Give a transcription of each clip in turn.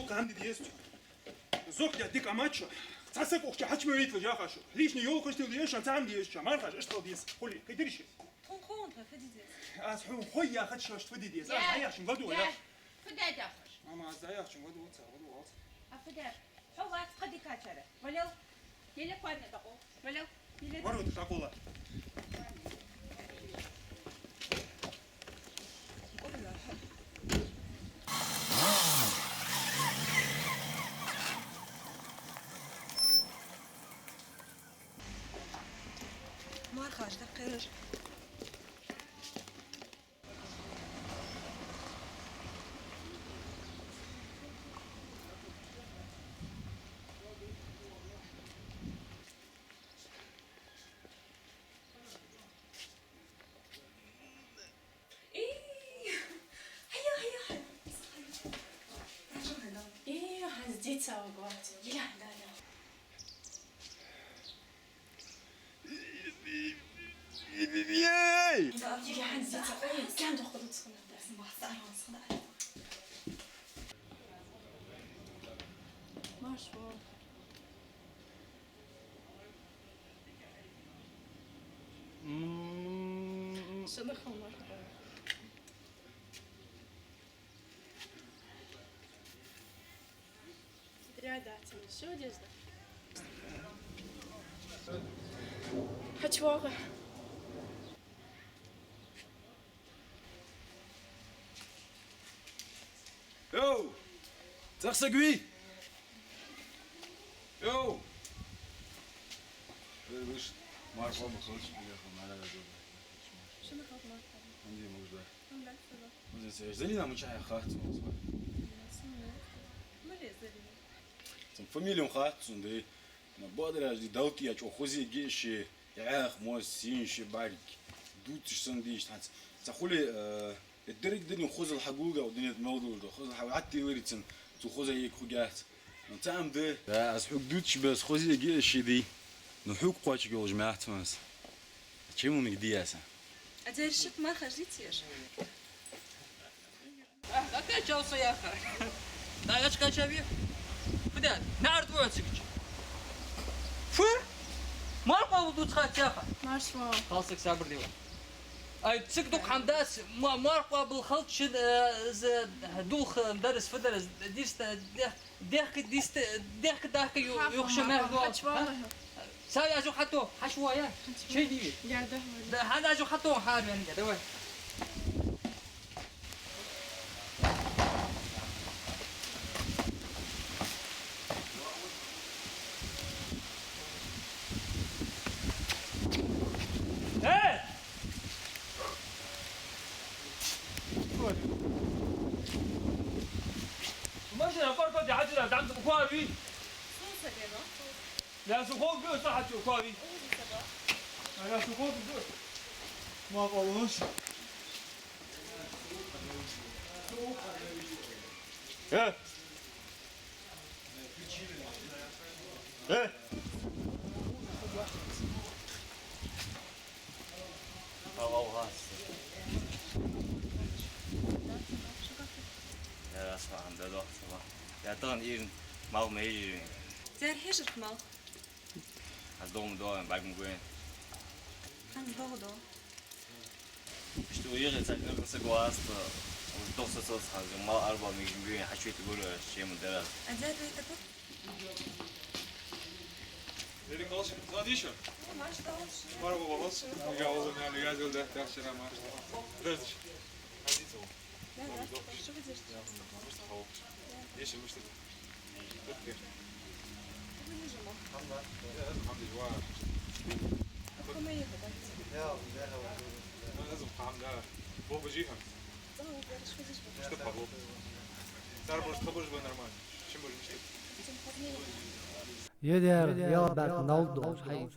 зок гамди диест. Зок я дика мачо. Цасак охча хачме витла жахашо. Лишний ёлкош тил диеш, цам диеш, мархаш эштал диес. Холи, кайдериш. Контр, феди диес. Аз хой я хачаш феди диес. Аяшин гаду я. فداد آخر. ماما زاياش غدو واتس غدو واتس. أفداد. هو قد كاتره. ولو يلا قاعدة تقول. ولو يلا. ورود تقول. ما خاش تقرر. Рядом, все здесь. Хачвага. Yo! Захсагви! Yo! Выше. Марфа Махович приехал, надо говорить. Что на холмах? Он где муж, да? Он да, что? Он здесь, зали нам чая хату. Фамилию хату, да. На бодра, дауки, а что хози геши, яах, мой синши барик. Дутиш сандиш, танц. Захули, الدرج دني خوز الحقوقة ودنيا الموضوع ده خوز حتى وريتن تو خوز هيك خوجات نتعم ده از حق دوتش بس خوزي يجي الشي دي نحوق قاتش جوج جماعة ماس تشيمو مقدي اسا أجل شت ما خرجتيش لا كاتشاوسا يا أخي لا ياش كاتشابي بدأ نعرض وعسكش شو ما أبغى ودوت خات يا أخي Маршва. خلاصك صابر ديوا أي تسكتوك حمداس ما أبغى بالخلط شد دوخ مدرس فدرس ديست ديك يخشى ما Хачвага. سايا جو حتو حشوية شيء دي Ярда. هذا جو حتو حار يعني كده ماشي انا فرقت يا حاج عند بخاري لا سوق بيو صح بخاري لا سوق بيو ما قالوش ايه ايه الله Ja, das war an der Loch. Ja, dann ihren Mau mehr. زين حيش الخمال Als dom door bij me gaan. خان بغضو Что я это как раз гоаст. Doch so also mal arba mit mir حشيت يقول شيء مدرس. أجل بيتبو Dedik als je traditie. ما اشتغلش Maar we was. Ik ga wel naar de gazel daar daar zijn maar. Dus. لا لا شو بديش Is je moest het. Dit keer. الحمد الحمد لله. لله ما يهبط لازم حمد بو بجيها. شو بديش مش تبقى بو. تعرف مش تخبرش بنرمان. شو مش يدير يابك نولدو حي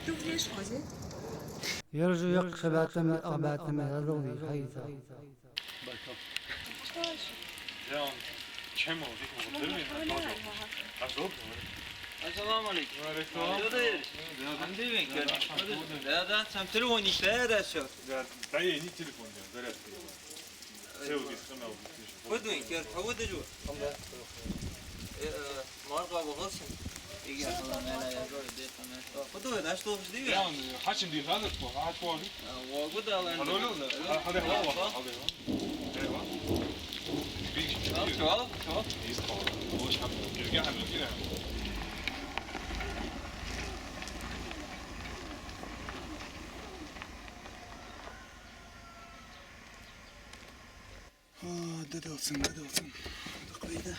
شوف ليش هذي يرجو يقش باتم أباتم هذولي حي Ja, كم هو ديك مو السلام عليكم. وعليكم الحمد لله. لا ده سام تليفون اشتري ده شو. ده داي ني تليفون ده ودوين كير حود جو مرقى بغلشن يجي حضن لا يجوي ديت انا خدوا ده اشتو جديد يعني حاجه دي هذا حاجه فاضي وقد الله هذا هو ايوه ددلسن تقريبا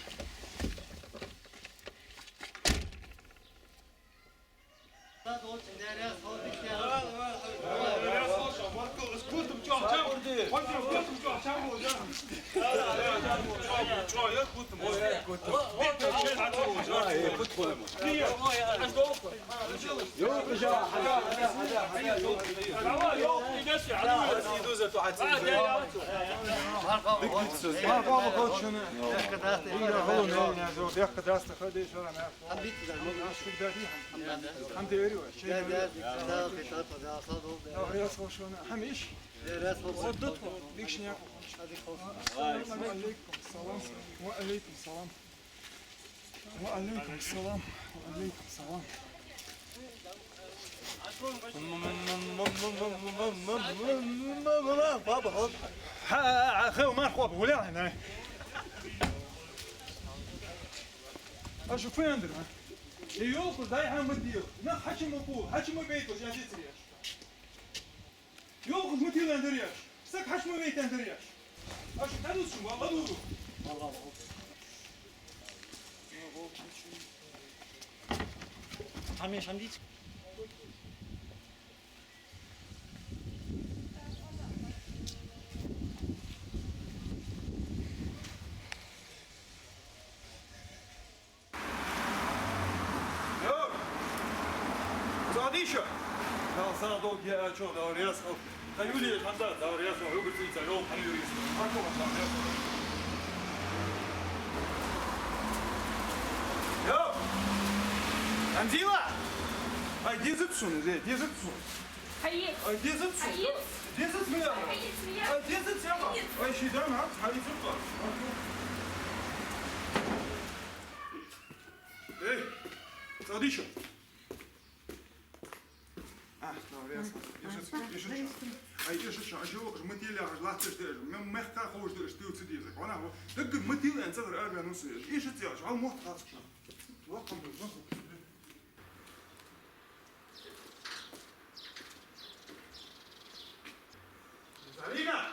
وعليكم السلام بابا خير ما خواب ولا هنا اشوف فين درنا يوكل داي هم بديو نا حكي مبو حكي مو بيتو جا جيترياش يوكل متيل اندرياش سك حكي مو بيت اندرياش اشوف تدوس شو والله دودو هميش هم ديت صاديشة لا صادوك يا شو دورياس خيولي الحمد دورياس هو بتريد يوم حنيوريس يو انزيلا اي ديزت شنو زي ديزت شنو حييت اي ديزت شنو ديزت مياه اي ديزت يا اي شي دام عاد حالي فطر ايه صاديشة Ai is het zo, als met die lagen laten staan, met mij gaat gewoon de stil te dienen. Wanneer we de met die en zo er aan ons is het ja, zo moet dat. Wat komt er zo? Zarina.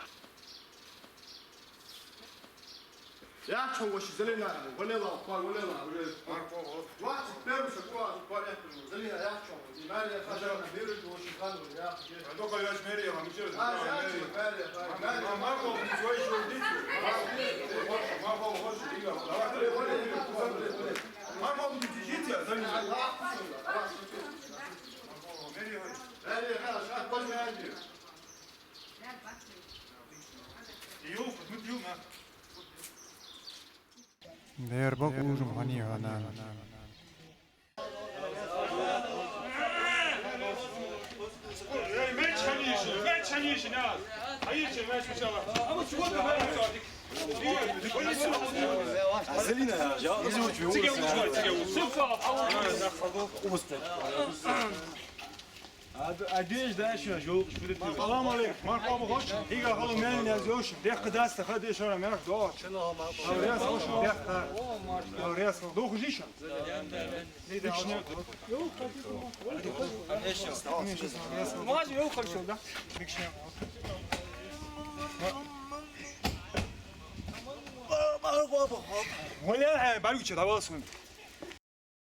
Ja, zo was je Zarina. Wanneer we wanneer we wat perus qua qua Zarina ja, zo. Die maar ja, ga je naar binnen toe, je gaat ja. Только я смирил, а ничего не знаю. Мама, свой еще дитю. Мама, вот Игорь. Давай. Мама, вы держите, за меня. Değer bak uğrum hani hana. Конечно, да. А если знаешь сначала. А вот чего ты говоришь? Zelina ya, izin Одежда еще жёлт, салам алейкум. Мархаба хош. Ига халу мен yazıyor. Dek kıdasta hadi şöyle merak doğar. Oraya hoş. Dek. Oraya dokuz iş. Ne de şimdi. Yok hadi. Mağaza yok kalışında. Bir şey. ولا بالك تشوف